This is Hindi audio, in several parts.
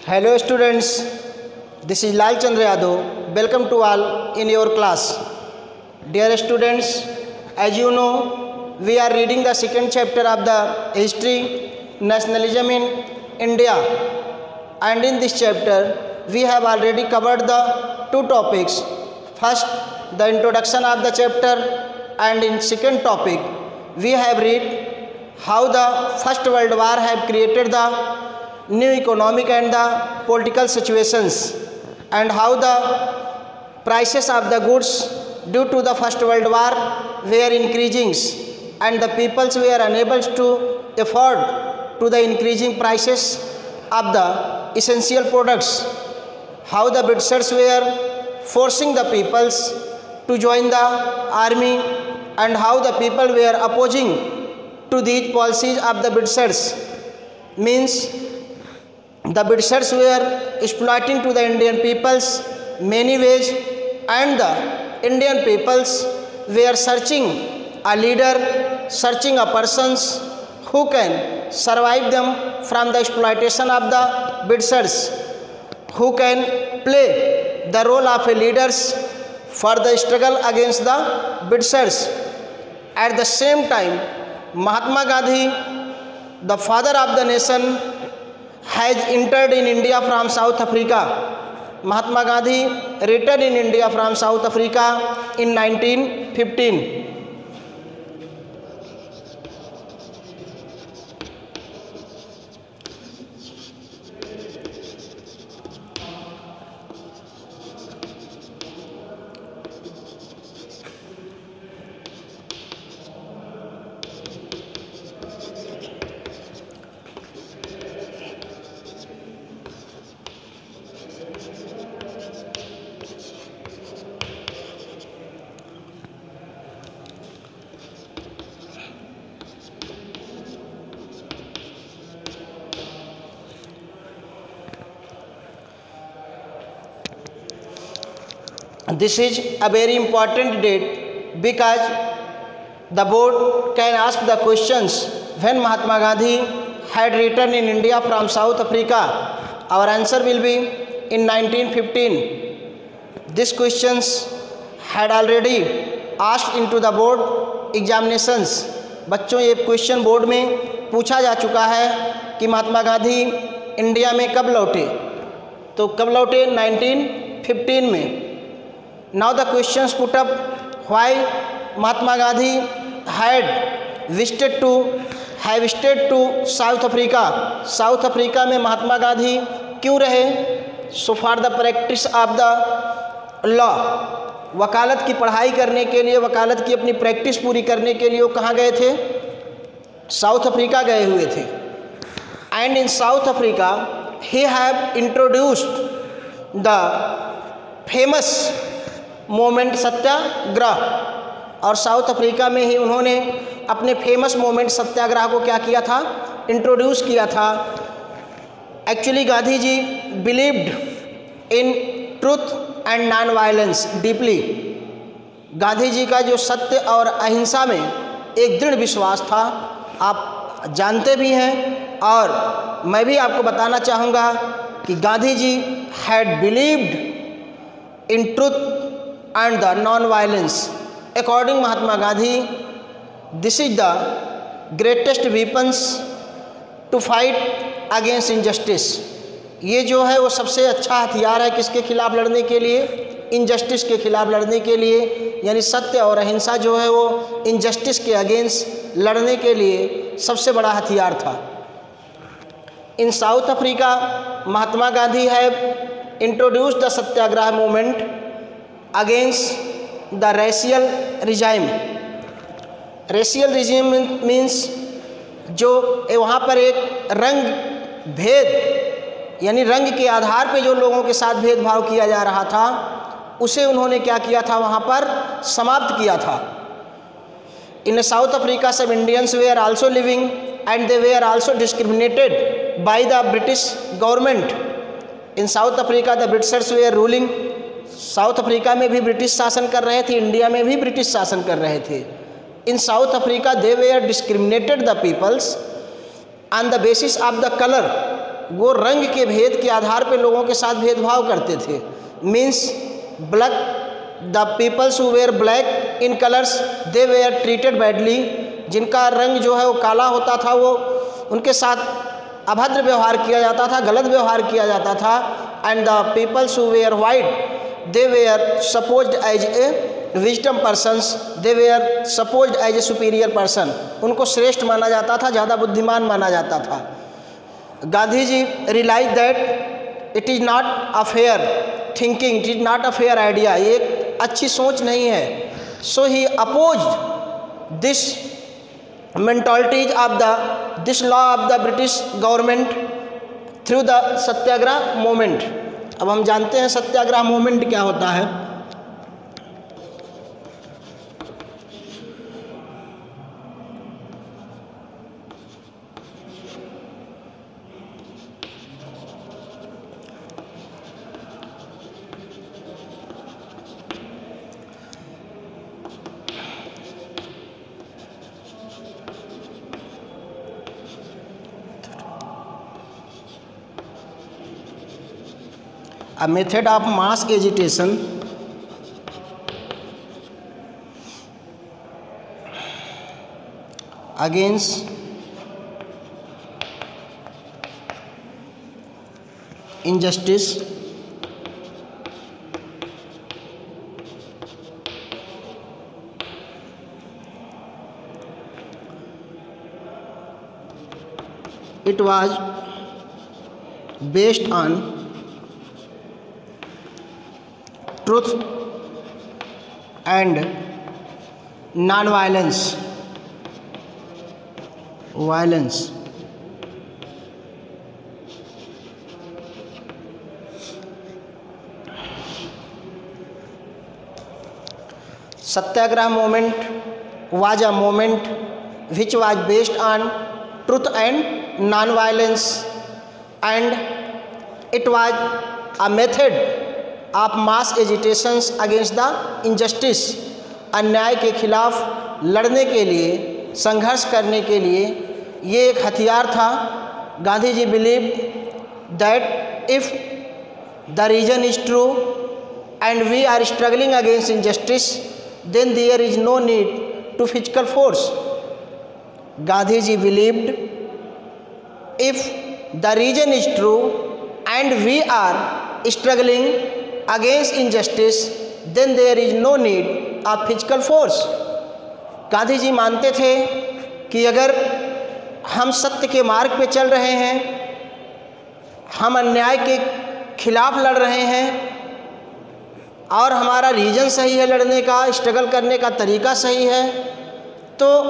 Hello students, this is Lal Chandra Yadav. Welcome to all in your class. Dear students, as you know, we are reading the second chapter of the history, nationalism in India. And in this chapter, we have already covered the two topics. First, the introduction of the chapter, and in second topic, we have read how the First World War have created the new economic and the political situations, and how the prices of the goods due to the First World War were increasing, and the peoples were unable to afford to the increasing prices of the essential products, how the Britishers were forcing the peoples to join the army, and how the people were opposing to these policies of the Britishers. Means the Britishers were exploiting to the Indian peoples many ways, and the Indian peoples were searching a leader, searching a persons who can survive them from the exploitation of the Britishers, who can play the role of a leaders for the struggle against the Britishers. At the same time, Mahatma Gandhi, the father of the nation, has entered in India from South Africa. Mahatma Gandhi returned in India from South Africa in 1915. This is a very important date because the board can ask the questions when Mahatma Gandhi had returned in India from South Africa. Our answer will be in 1915. These questions had already asked into the board examinations. बच्चों, ये क्वेश्चन बोर्ड में पूछा जा चुका है कि महात्मा गांधी इंडिया में कब लौटे. तो कब लौटे? 1915 में. Now the questions put up, why Mahatma Gandhi had visited to South Africa. South Africa में महात्मा गांधी क्यों रहे? So for the practice of the law, वकालत की पढ़ाई करने के लिए, वकालत की अपनी प्रैक्टिस पूरी करने के लिए वो कहाँ गए थे? साउथ अफ्रीका गए हुए थे. And in South Africa he have introduced the famous movement satyagraha. और साउथ अफ्रीका में ही उन्होंने अपने फेमस मोमेंट सत्याग्रह को क्या किया था? इंट्रोड्यूस किया था. Actually Gandhi ji believed in truth and non violence deeply. Gandhi ji का जो सत्य और अहिंसा में एक दृढ़ विश्वास था, आप जानते भी हैं, और मैं भी आपको बताना चाहूँगा कि Gandhi ji had believed in truth and the non-violence. According Mahatma Gandhi, this is the greatest weapons to fight against injustice. ये जो है वो सबसे अच्छा हथियार है किसके खिलाफ लड़ने के लिए? इनजस्टिस के खिलाफ लड़ने के लिए. यानी सत्य और अहिंसा जो है वो इनजस्टिस के अगेंस्ट लड़ने के लिए सबसे बड़ा हथियार था. In South Africa Mahatma Gandhi have introduced the satyagraha movement against the racial regime. racial regime means जो वहाँ पर एक रंग भेद, यानी रंग के आधार पे जो लोगों के साथ भेदभाव किया जा रहा था, उसे उन्होंने क्या किया था? वहाँ पर समाप्त किया था. In South Africa some Indians were also living and they were also discriminated by the British government. In South Africa the Britishers were ruling. South Africa में भी ब्रिटिश शासन कर रहे थे, इंडिया में भी ब्रिटिश शासन कर रहे थे. In South Africa they were discriminated the peoples on the basis of the colour. वो रंग के भेद के आधार पे लोगों के साथ भेदभाव करते थे। Means black the peoples who were black in colours they were treated badly. जिनका रंग जो है वो काला होता था वो उनके साथ अभद्र व्यवहार किया जाता था, गलत व्यवहार किया जाता था। And the peoples who were white they were supposed as a wisdom persons, they were supposed as a superior person. उनको श्रेष्ठ माना जाता था, ज़्यादा बुद्धिमान माना जाता था। Gandhi ji realize that it is not a fair thinking, it is not a fair idea, ये एक अच्छी सोच नहीं है। So he opposed this mentalities of the this law of the British government through the satyagraha movement. अब हम जानते हैं सत्याग्रह मूवमेंट क्या होता है। A method of mass agitation against injustice it was based on truth and non-violence, violence। Satyagraha movement was a movement which was based on truth and non-violence, and it was a method of mass agitations against the injustice. अन्याय के खिलाफ लड़ने के लिए, संघर्ष करने के लिए ये एक हथियार था। Gandhi ji believe that if the reason is true and we are struggling against injustice then there is no need to physical force. Gandhi ji believed if the reason is true and we are struggling against injustice then there is no need of physical force. Gandhi ji मानते थे कि अगर हम सत्य के मार्ग पे चल रहे हैं, हम अन्याय के खिलाफ लड़ रहे हैं और हमारा रीजन सही है लड़ने का, स्ट्रगल करने का तरीका सही है, तो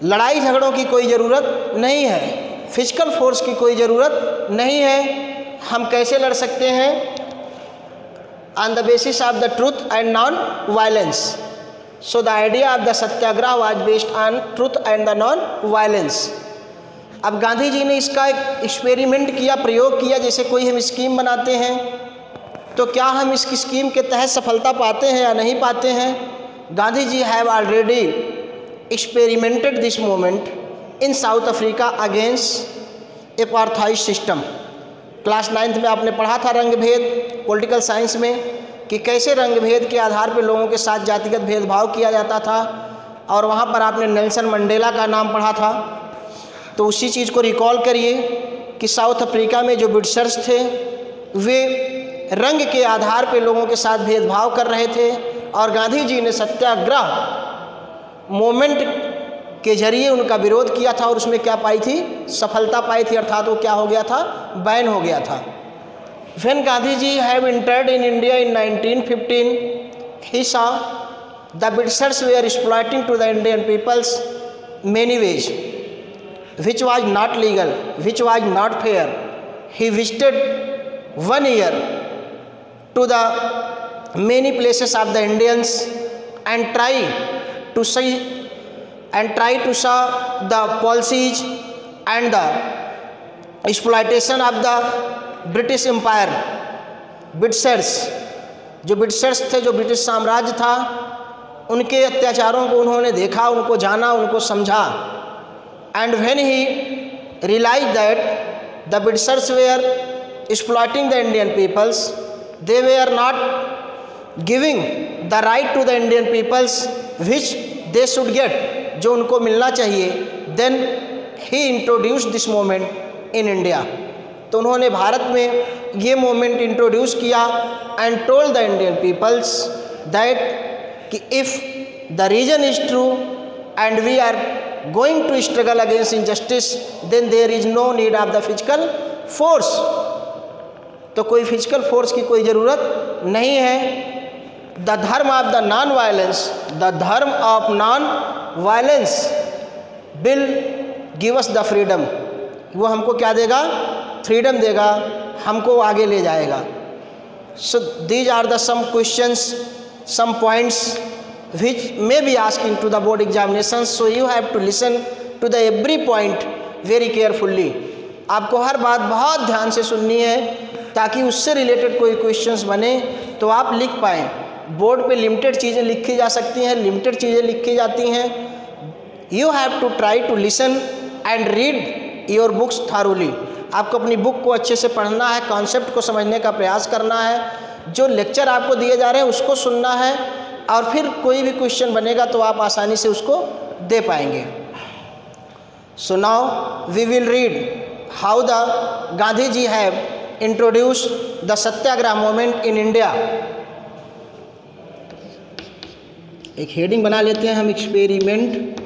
लड़ाई झगड़ों की कोई ज़रूरत नहीं है, फिजिकल फोर्स की कोई ज़रूरत नहीं है। हम कैसे लड़ सकते हैं? On the basis of the truth and non violence. So the idea of the Satyagraha was based on truth and the non violence. अब गांधी जी ने इसका एक एक्सपेरिमेंट किया, प्रयोग किया। जैसे कोई हम स्कीम बनाते हैं तो क्या हम इस स्कीम के तहत सफलता पाते हैं या नहीं पाते हैं? Gandhi ji have already experimented this movement in South Africa against apartheid system. Class 9th में आपने पढ़ा था रंग भेद पॉलिटिकल साइंस में, कि कैसे रंग भेद के आधार पर लोगों के साथ जातिगत भेदभाव किया जाता था, और वहाँ पर आपने नेल्सन मंडेला का नाम पढ़ा था। तो उसी चीज़ को रिकॉल करिए कि साउथ अफ्रीका में जो ब्रिटिशर्स थे वे रंग के आधार पर लोगों के साथ भेदभाव कर रहे थे, और गांधी जी ने सत्याग्रह मूवमेंट के जरिए उनका विरोध किया था और उसमें क्या पाई थी? सफलता पाई थी, अर्थात वो क्या हो गया था? बैन हो गया था। When Gandhi ji have entered in India in 1915, he saw the Britishers were exploiting to the Indian peoples many ways, which was not legal, which was not fair. He visited 1 year to the many places of the Indians and try to see the policies and the exploitation of the British empire. Britishers थे, जो ब्रिटिश साम्राज्य था, उनके अत्याचारों को उन्होंने देखा, उनको जाना, उनको समझा। And when he realized that the Britishers were exploiting the Indian peoples. They were not giving the right to the Indian peoples which they should get, जो उनको मिलना चाहिए. Then he introduced this movement in India. तो उन्होंने भारत में ये मूवमेंट इंट्रोड्यूस किया and told the Indian peoples that कि if the reason is true and we are going to struggle against injustice then there is no need of the physical force. तो कोई फिजिकल फोर्स की कोई ज़रूरत नहीं है. The dharma of the non violence, the dharma of non violence will give us the freedom. वो हमको क्या देगा? फ्रीडम देगा, हमको आगे ले जाएगा. So these are the some questions, some points which may be asked into the board examinations. So you have to listen to the every point very carefully. आपको हर बात बहुत ध्यान से सुननी है ताकि उससे रिलेटेड कोई क्वेश्चंस बने तो आप लिख पाएँ. बोर्ड पे लिमिटेड चीज़ें लिखी जा सकती हैं, लिमिटेड चीज़ें लिखी जाती हैं. You have to try to listen and read your books thoroughly. आपको अपनी बुक को अच्छे से पढ़ना है, कॉन्सेप्ट को समझने का प्रयास करना है, जो लेक्चर आपको दिए जा रहे हैं उसको सुनना है और फिर कोई भी क्वेश्चन बनेगा तो आप आसानी से उसको दे पाएंगे. So now we will read how the Gandhi ji have introduced the satyagraha movement in India. एक हेडिंग बना लेते हैं हम, experiment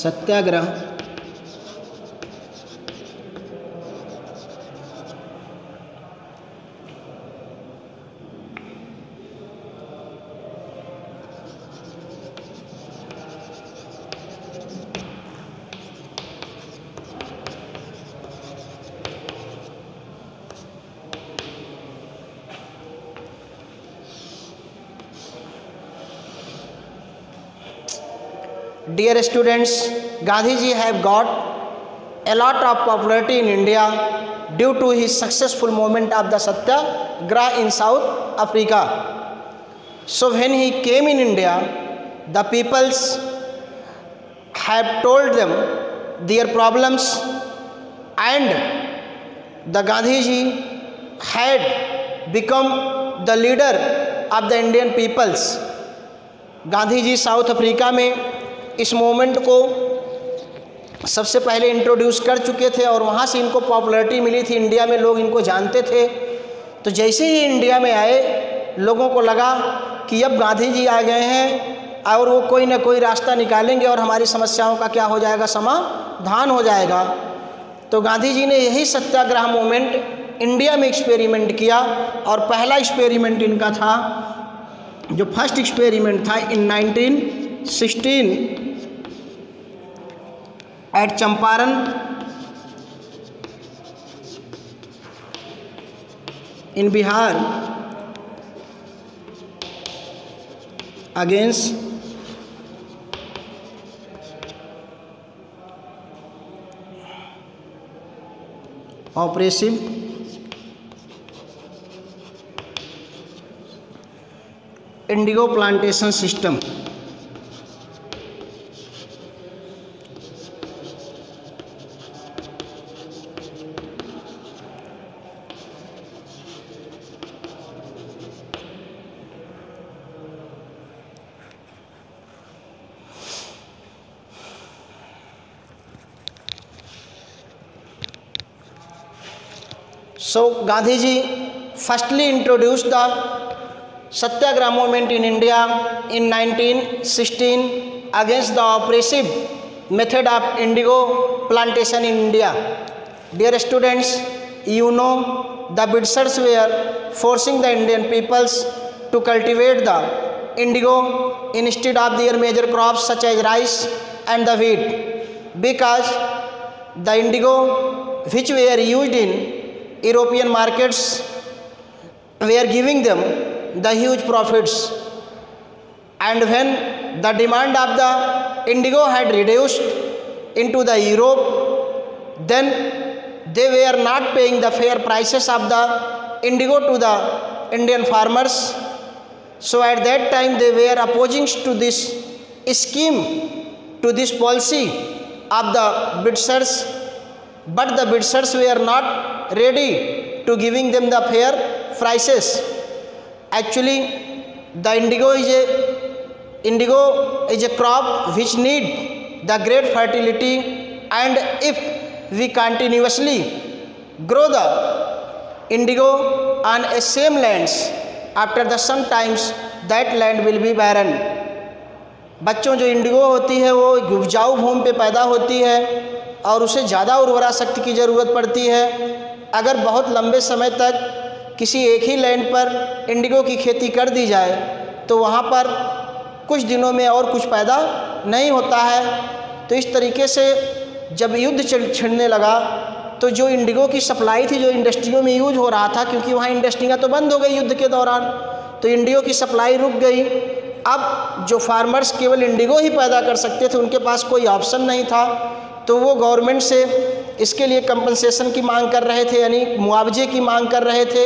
satyagraha Dear students, Gandhi ji have got a lot of popularity in India due to his successful movement of the Satyagraha in South Africa. So when he came in India, the peoples have told them their problems and the Gandhi ji had become the leader of the Indian peoples. Gandhi ji South Africa में इस मूवमेंट को सबसे पहले इंट्रोड्यूस कर चुके थे और वहाँ से इनको पॉपुलैरिटी मिली थी, इंडिया में लोग इनको जानते थे. तो जैसे ही इंडिया में आए लोगों को लगा कि अब गांधी जी आ गए हैं और वो कोई ना कोई रास्ता निकालेंगे और हमारी समस्याओं का क्या हो जाएगा? समाधान हो जाएगा. तो गांधी जी ने यही सत्याग्रह मूवमेंट इंडिया में एक्सपेरिमेंट किया और पहला एक्सपेरिमेंट इनका था, जो फर्स्ट एक्सपेरिमेंट था in 1916 at Champaran in Bihar against oppressive indigo plantation system. So Gandhi ji firstly introduced the Satyagraha movement in India in 1916 against the oppressive method of indigo plantation in India. Dear students, you know the Britishers were forcing the Indian peoples to cultivate the indigo instead of their major crops such as rice and the wheat, because the indigo which were used in European markets were giving them the huge profits. And when the demand of the indigo had reduced into the Europe, then they were not paying the fair prices of the indigo to the Indian farmers. So at that time they were opposing to this scheme, to this policy of the Britishers, but the Britishers were not ready to giving them the fair prices. Actually, the indigo is a crop which need the great fertility, and if we continuously grow the indigo on a same lands, after the sometimes that land will be barren. बच्चों, जो इंडिगो होती है वो उपजाऊ भूमि पे पैदा होती है और उसे ज़्यादा उर्वरा शक्ति की ज़रूरत पड़ती है। अगर बहुत लंबे समय तक किसी एक ही लैंड पर इंडिगो की खेती कर दी जाए तो वहाँ पर कुछ दिनों में और कुछ पैदा नहीं होता है। तो इस तरीके से जब युद्ध छिड़ने लगा तो जो इंडिगो की सप्लाई थी, जो इंडस्ट्रियों में यूज हो रहा था, क्योंकि वहाँ इंडस्ट्रियाँ तो बंद हो गई युद्ध के दौरान, तो इंडिगो की सप्लाई रुक गई। अब जो फार्मर्स केवल इंडिगो ही पैदा कर सकते थे, उनके पास कोई ऑप्शन नहीं था, तो वो गवर्नमेंट से इसके लिए कंपनसेशन की मांग कर रहे थे, यानी मुआवजे की मांग कर रहे थे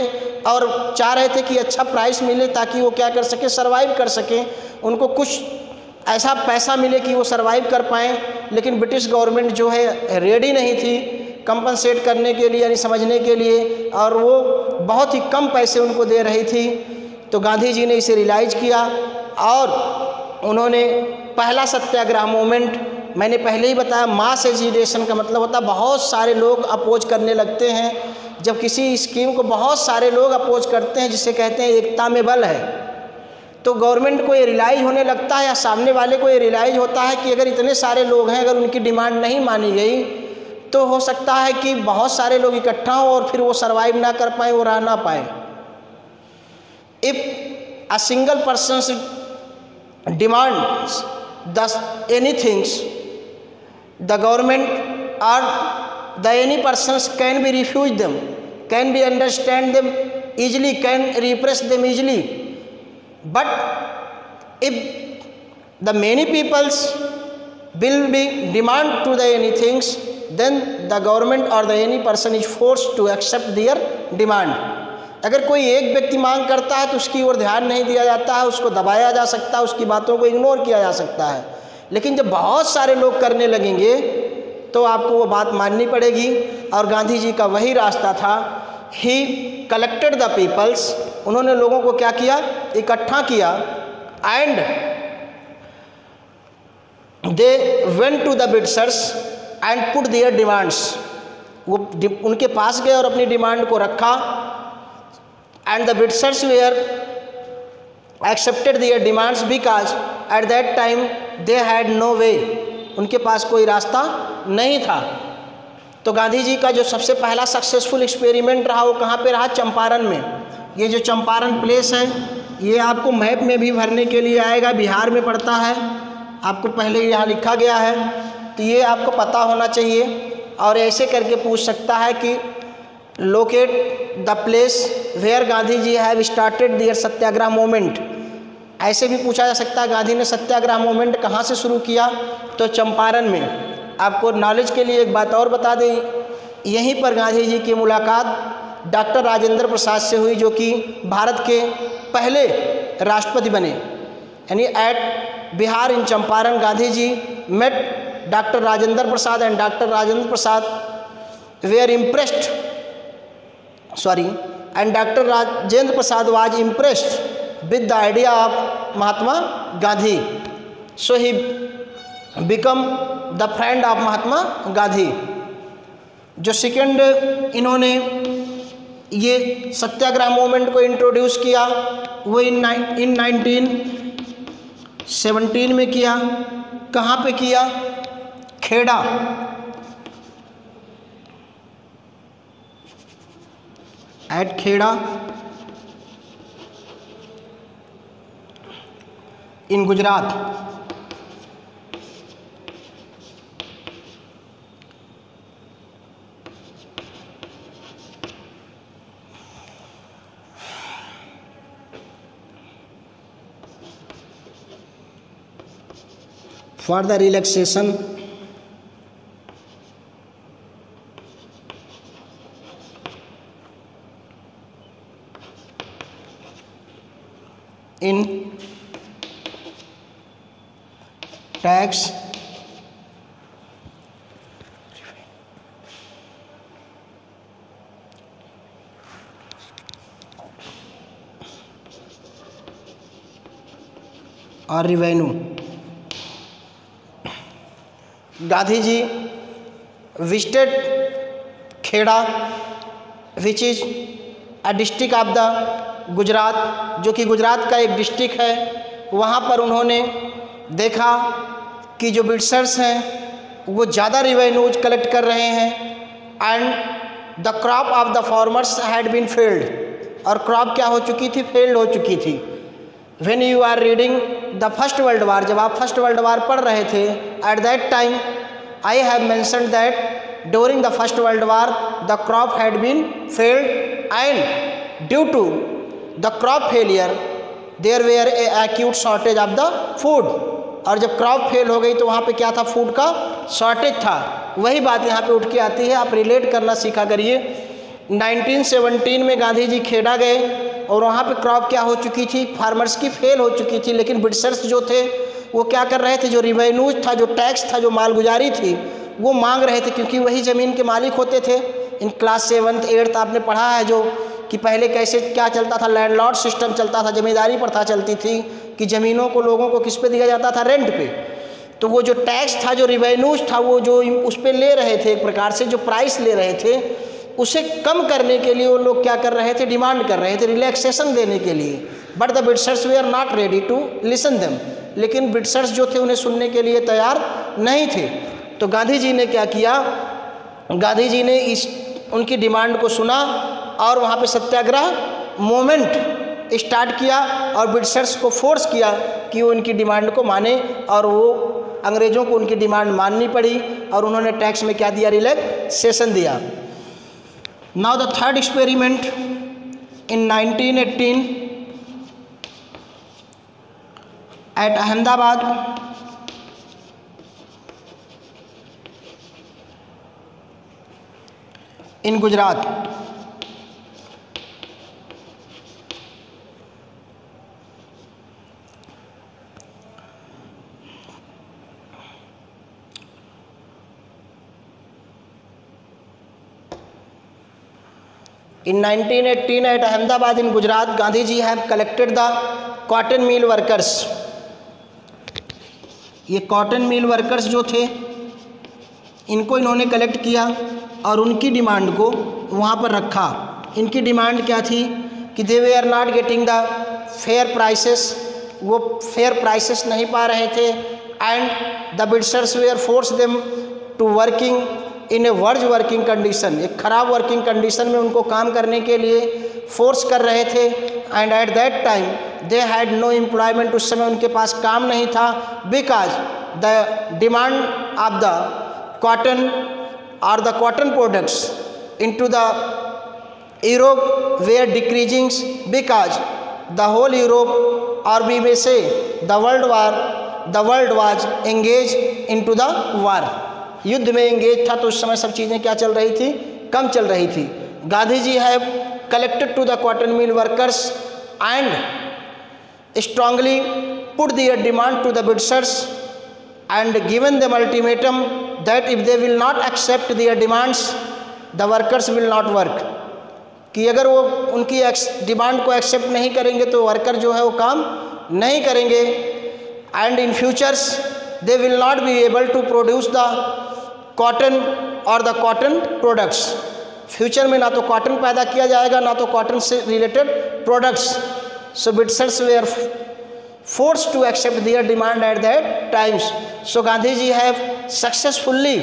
और चाह रहे थे कि अच्छा प्राइस मिले ताकि वो क्या कर सकें, सर्वाइव कर सकें, उनको कुछ ऐसा पैसा मिले कि वो सर्वाइव कर पाएँ। लेकिन ब्रिटिश गवर्नमेंट जो है रेडी नहीं थी कंपनसेट करने के लिए, यानी समझने के लिए, और वो बहुत ही कम पैसे उनको दे रही थी। तो गांधी जी ने इसे रियलाइज़ किया और उन्होंने पहला सत्याग्रह मूवमेंट, मैंने पहले ही बताया मास एजिटेशन का मतलब होता है बहुत सारे लोग अपोज करने लगते हैं। जब किसी स्कीम को बहुत सारे लोग अपोज करते हैं, जिसे कहते हैं एकता में बल है, तो गवर्नमेंट को ये रियलाइज़ होने लगता है या सामने वाले को ये रियलाइज़ होता है कि अगर इतने सारे लोग हैं, अगर उनकी डिमांड नहीं मानी गई तो हो सकता है कि बहुत सारे लोग इकट्ठा हों और फिर वो सर्वाइव ना कर पाए, वो रह ना पाए। If a single persons demands thus anything, the government or the any persons can be refuse them, can be understand them easily, can repress them easily. But if the many peoples will be demand to the anything, then the government or the any person is forced to accept their demand. अगर कोई एक व्यक्ति मांग करता है तो उसकी ओर ध्यान नहीं दिया जाता है, उसको दबाया जा सकता है, उसकी बातों को इग्नोर किया जा सकता है। लेकिन जब बहुत सारे लोग करने लगेंगे तो आपको वो बात माननी पड़ेगी। और गांधी जी का वही रास्ता था। ही कलेक्टेड द पीपल्स, उन्होंने लोगों को क्या किया, इकट्ठा किया। And they went to the Britishers and put their demands, वो उनके पास गए और अपनी डिमांड को रखा। And the Britishers were accepted their demands because at that time they had no way, उनके पास कोई रास्ता नहीं था। तो गांधी जी का जो सबसे पहला सक्सेसफुल एक्सपेरिमेंट रहा वो कहाँ पे रहा, चंपारण में। ये जो चंपारण प्लेस है ये आपको मैप में भी भरने के लिए आएगा, बिहार में पड़ता है, आपको पहले यहाँ लिखा गया है, तो ये आपको पता होना चाहिए। और ऐसे करके पूछ सकता है कि locate the place where Gandhi ji have started their satyagraha movement. ऐसे भी पूछा जा सकता है गांधी ने सत्याग्रह मूवमेंट कहाँ से शुरू किया, तो चंपारण में। आपको नॉलेज के लिए एक बात और बता दें, यहीं पर गांधी जी की मुलाकात डॉक्टर राजेंद्र प्रसाद से हुई, जो कि भारत के पहले राष्ट्रपति बने। यानी at Bihar in Champaran Gandhi ji met doctor Rajendra Prasad and doctor Rajendra Prasad were impressed and Dr. Rajendra Prasad was impressed with the idea of Mahatma Gandhi. So he become the friend of Mahatma Gandhi. जो सेकेंड इन्होंने ये सत्याग्रह मूवमेंट को इंट्रोड्यूस किया वो इन 1917 में किया। कहाँ पे किया, Kheda. At Kheda in Gujarat. For the relaxation in tax और revenue. Gandhi ji visited Kheda which is a district of the Gujarat, जो कि गुजरात का एक डिस्ट्रिक्ट है। वहाँ पर उन्होंने देखा कि जो ब्रिटिशर्स हैं वो ज़्यादा रिवेन्यूज कलेक्ट कर रहे हैं and the crop of the farmers had been failed, और क्रॉप क्या हो चुकी थी, फेल्ड हो चुकी थी। When you are reading the First World War, जब आप फर्स्ट वर्ल्ड वार पढ़ रहे थे, at that time I have mentioned that during the First World War the crop had been failed and due to the crop failure there were a acute shortage of the food. और जब क्रॉप फेल हो गई तो वहाँ पे क्या था, फूड का शॉर्टेज था। वही बात यहाँ पे उठ के आती है, आप रिलेट करना सीखा करिए। 1917 में गांधी जी खेड़ा गए और वहाँ पे क्रॉप क्या हो चुकी थी, फार्मर्स की फेल हो चुकी थी। लेकिन ब्रिटिशर्स जो थे वो क्या कर रहे थे, जो रिवेन्यूज था, जो टैक्स था, जो मालगुजारी थी, वो मांग रहे थे, क्योंकि वही ज़मीन के मालिक होते थे। इन क्लास 7th 8th आपने पढ़ा है जो कि पहले कैसे क्या चलता था, लैंडलॉर्ड सिस्टम चलता था, जमींदारी प्रथा चलती थी कि ज़मीनों को लोगों को किस पे दिया जाता था, रेंट पे। तो वो जो टैक्स था, जो रिवेन्यूज था, वो जो उस पर ले रहे थे, एक प्रकार से जो प्राइस ले रहे थे, उसे कम करने के लिए वो लोग क्या कर रहे थे, डिमांड कर रहे थे रिलैक्सेशन देने के लिए। But the Britishers they are not ready to listen them, लेकिन ब्रिटिशर्स जो थे उन्हें सुनने के लिए तैयार नहीं थे। तो गांधी जी ने क्या किया, गांधी जी ने उनकी डिमांड को सुना और वहाँ पे सत्याग्रह मूवमेंट स्टार्ट किया और ब्रिटिशर्स को फोर्स किया कि वो उनकी डिमांड को माने, और वो अंग्रेज़ों को उनकी डिमांड माननी पड़ी और उन्होंने टैक्स में क्या दिया, रिलैक्सेशन दिया। Now the third experiment in 1918 at Ahmedabad, in Gujarat. In 1918 at Ahmedabad in Gujarat, Gandhi ji have collected the cotton mill workers. ये कॉटन मिल वर्कर्स जो थे इनको इन्होंने कलेक्ट किया और उनकी डिमांड को वहाँ पर रखा। इनकी डिमांड क्या थी कि they we are not getting the fair prices, वो फेयर प्राइसेस नहीं पा रहे थे, and the Britishers were force them to working in a worse working condition, एक ख़राब वर्किंग कंडीशन में उनको काम करने के लिए फोर्स कर रहे थे। And at that time they had no employment, उस समय उनके पास काम नहीं था, because the demand of the cotton और the cotton products into the Europe were decreasing, because the whole Europe और we may say the world was engage into the war, युद्ध में एंगेज था। तो उस समय सब चीज़ें क्या चल रही थी, कम चल रही थी। Gandhi ji have collected to the cotton mill workers and strongly put their demand to the Britishers and given them ultimatum that if they will not accept their demands the workers will not work, कि अगर वो उनकी डिमांड को एक्सेप्ट नहीं करेंगे तो वर्कर जो है वो काम नहीं करेंगे। And in futures they will not be able to produce the cotton और द कॉटन प्रोडक्ट्स, फ्यूचर में ना तो कॉटन पैदा किया जाएगा ना तो कॉटन से related products. So Britishers were force to accept their demand at that times. So Gandhi ji have successfully,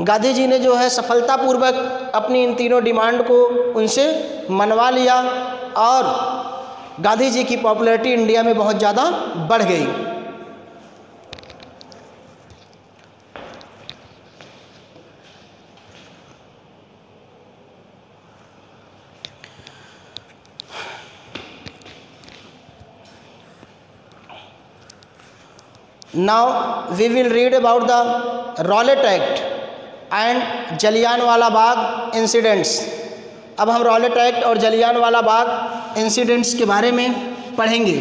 Gandhi ji ने जो है सफलतापूर्वक अपनी इन तीनों डिमांड को उनसे मनवा लिया और गांधी जी की पॉपुलैरिटी इंडिया में बहुत ज़्यादा बढ़ गई। Now we will read about the Rowlatt Act and Jallianwala Bagh incidents. अब हम रॉलेट एक्ट और जलियांवाला बाग इंसिडेंट्स के बारे में पढ़ेंगे।